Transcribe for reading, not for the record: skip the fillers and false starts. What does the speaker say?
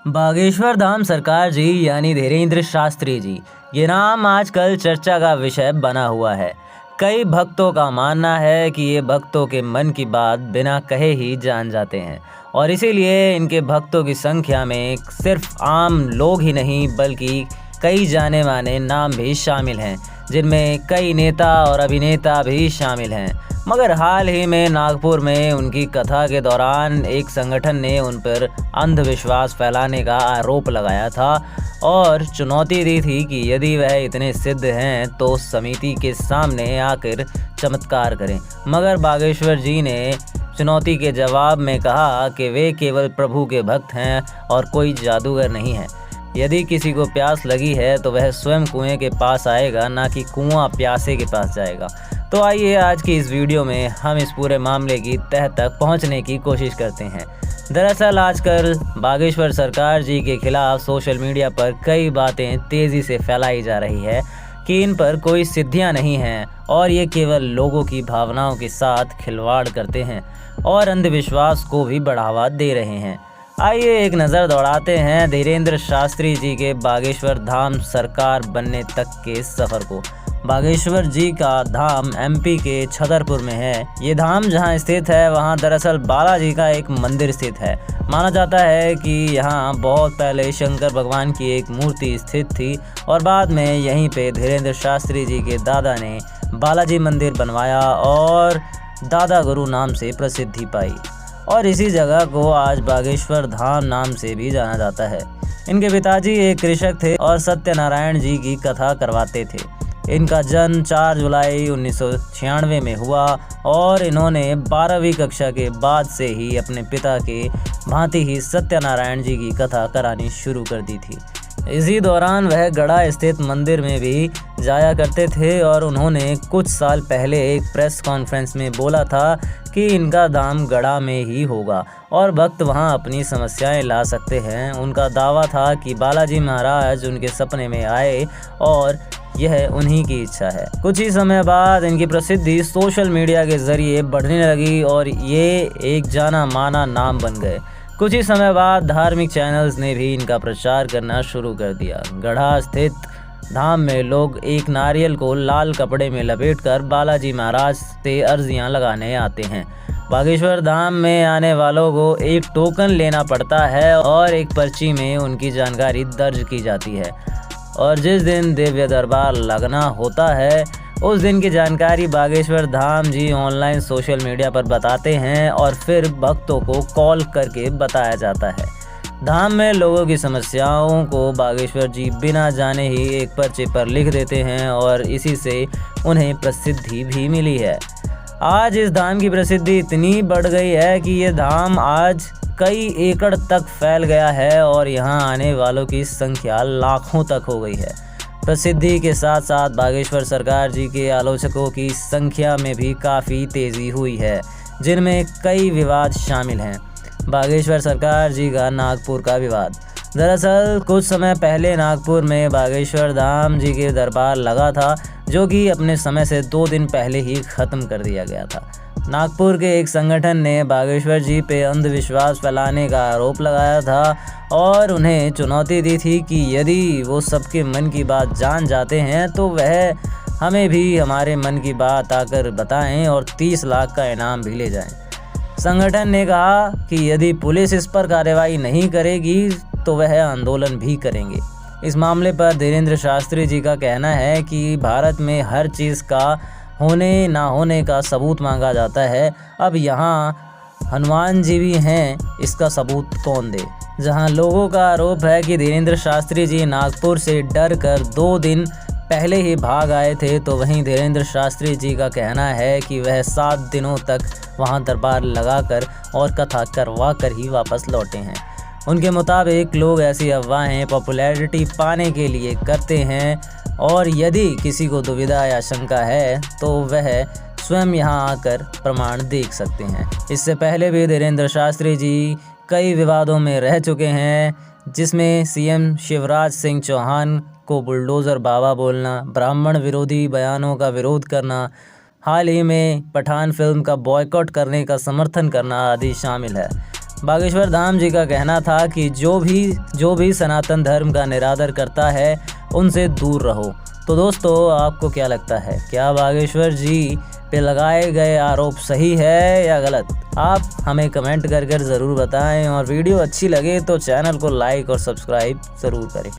बागेश्वर धाम सरकार जी यानी धीरेंद्र शास्त्री जी, ये नाम आजकल चर्चा का विषय बना हुआ है। कई भक्तों का मानना है कि ये भक्तों के मन की बात बिना कहे ही जान जाते हैं और इसीलिए इनके भक्तों की संख्या में सिर्फ आम लोग ही नहीं बल्कि कई जाने माने नाम भी शामिल हैं, जिनमें कई नेता और अभिनेता भी शामिल हैं। मगर हाल ही में नागपुर में उनकी कथा के दौरान एक संगठन ने उन पर अंधविश्वास फैलाने का आरोप लगाया था और चुनौती दी थी कि यदि वह इतने सिद्ध हैं तो समिति के सामने आकर चमत्कार करें। मगर बागेश्वर जी ने चुनौती के जवाब में कहा कि वे केवल प्रभु के भक्त हैं और कोई जादूगर नहीं है। यदि किसी को प्यास लगी है तो वह स्वयं कुएं के पास आएगा, ना कि कुआं प्यासे के पास जाएगा। तो आइए आज की इस वीडियो में हम इस पूरे मामले की तह तक पहुंचने की कोशिश करते हैं। दरअसल आजकल बागेश्वर सरकार जी के खिलाफ सोशल मीडिया पर कई बातें तेज़ी से फैलाई जा रही है कि इन पर कोई सिद्धियां नहीं हैं और ये केवल लोगों की भावनाओं के साथ खिलवाड़ करते हैं और अंधविश्वास को भी बढ़ावा दे रहे हैं। आइए एक नज़र दौड़ाते हैं धीरेंद्र शास्त्री जी के बागेश्वर धाम सरकार बनने तक के सफ़र को। बागेश्वर जी का धाम एमपी के छतरपुर में है। ये धाम जहां स्थित है वहां दरअसल बालाजी का एक मंदिर स्थित है। माना जाता है कि यहां बहुत पहले शंकर भगवान की एक मूर्ति स्थित थी और बाद में यहीं पे धीरेंद्र शास्त्री जी के दादा ने बालाजी मंदिर बनवाया और दादा गुरु नाम से प्रसिद्धि पाई और इसी जगह को आज बागेश्वर धाम नाम से भी जाना जाता है। इनके पिताजी एक कृषक थे और सत्यनारायण जी की कथा करवाते थे। इनका जन्म 4 जुलाई 1996 में हुआ और इन्होंने 12वीं कक्षा के बाद से ही अपने पिता के भांति ही सत्यनारायण जी की कथा करानी शुरू कर दी थी। इसी दौरान वह गढ़ा स्थित मंदिर में भी जाया करते थे और उन्होंने कुछ साल पहले एक प्रेस कॉन्फ्रेंस में बोला था कि इनका धाम गढ़ा में ही होगा और भक्त वहां अपनी समस्याएं ला सकते हैं। उनका दावा था कि बालाजी महाराज उनके सपने में आए और यह उन्हीं की इच्छा है। कुछ ही समय बाद इनकी प्रसिद्धि सोशल मीडिया के जरिए बढ़ने लगी और ये एक जाना माना नाम बन गए। कुछ ही समय बाद धार्मिक चैनल्स ने भी इनका प्रचार करना शुरू कर दिया। गढ़ा स्थित धाम में लोग एक नारियल को लाल कपड़े में लपेटकर बालाजी महाराज से अर्जियां लगाने आते हैं। बागेश्वर धाम में आने वालों को एक टोकन लेना पड़ता है और एक पर्ची में उनकी जानकारी दर्ज की जाती है और जिस दिन दिव्य दरबार लगना होता है उस दिन की जानकारी बागेश्वर धाम जी ऑनलाइन सोशल मीडिया पर बताते हैं और फिर भक्तों को कॉल करके बताया जाता है। धाम में लोगों की समस्याओं को बागेश्वर जी बिना जाने ही एक पर्चे पर लिख देते हैं और इसी से उन्हें प्रसिद्धि भी मिली है। आज इस धाम की प्रसिद्धि इतनी बढ़ गई है कि ये धाम आज कई एकड़ तक फैल गया है और यहाँ आने वालों की संख्या लाखों तक हो गई है। प्रसिद्धि के साथ साथ बागेश्वर सरकार जी के आलोचकों की संख्या में भी काफ़ी तेज़ी हुई है, जिनमें कई विवाद शामिल हैं। बागेश्वर सरकार जी का नागपुर का विवाद। दरअसल कुछ समय पहले नागपुर में बागेश्वर धाम जी के दरबार लगा था, जो कि अपने समय से 2 दिन पहले ही ख़त्म कर दिया गया था। नागपुर के एक संगठन ने बागेश्वर जी पे अंधविश्वास फैलाने का आरोप लगाया था और उन्हें चुनौती दी थी कि यदि वो सबके मन की बात जान जाते हैं तो वह हमें भी हमारे मन की बात आकर बताएं और 30 लाख का इनाम भी ले जाएं। संगठन ने कहा कि यदि पुलिस इस पर कार्रवाई नहीं करेगी तो वह आंदोलन भी करेंगे। इस मामले पर धीरेंद्र शास्त्री जी का कहना है कि भारत में हर चीज़ का होने ना होने का सबूत मांगा जाता है। अब यहाँ हनुमान जी भी हैं, इसका सबूत कौन दे। जहाँ लोगों का आरोप है कि धीरेंद्र शास्त्री जी नागपुर से डर कर 2 दिन पहले ही भाग आए थे, तो वहीं धीरेंद्र शास्त्री जी का कहना है कि वह 7 दिनों तक वहाँ दरबार लगाकर और कथा करवा कर ही वापस लौटे हैं। उनके मुताबिक लोग ऐसी अफवाहें पॉपुलैरिटी पाने के लिए करते हैं और यदि किसी को दुविधा या शंका है तो वह स्वयं यहां आकर प्रमाण देख सकते हैं। इससे पहले भी धीरेंद्र शास्त्री जी कई विवादों में रह चुके हैं, जिसमें सीएम शिवराज सिंह चौहान को बुलडोज़र बाबा बोलना, ब्राह्मण विरोधी बयानों का विरोध करना, हाल ही में पठान फिल्म का बॉयकॉट करने का समर्थन करना आदि शामिल है। बागेश्वर धाम जी का कहना था कि जो भी सनातन धर्म का निरादर करता है उनसे दूर रहो। तो दोस्तों, आपको क्या लगता है, क्या बागेश्वर जी पे लगाए गए आरोप सही है या गलत? आप हमें कमेंट कर ज़रूर बताएं, और वीडियो अच्छी लगे तो चैनल को लाइक और सब्सक्राइब ज़रूर करें।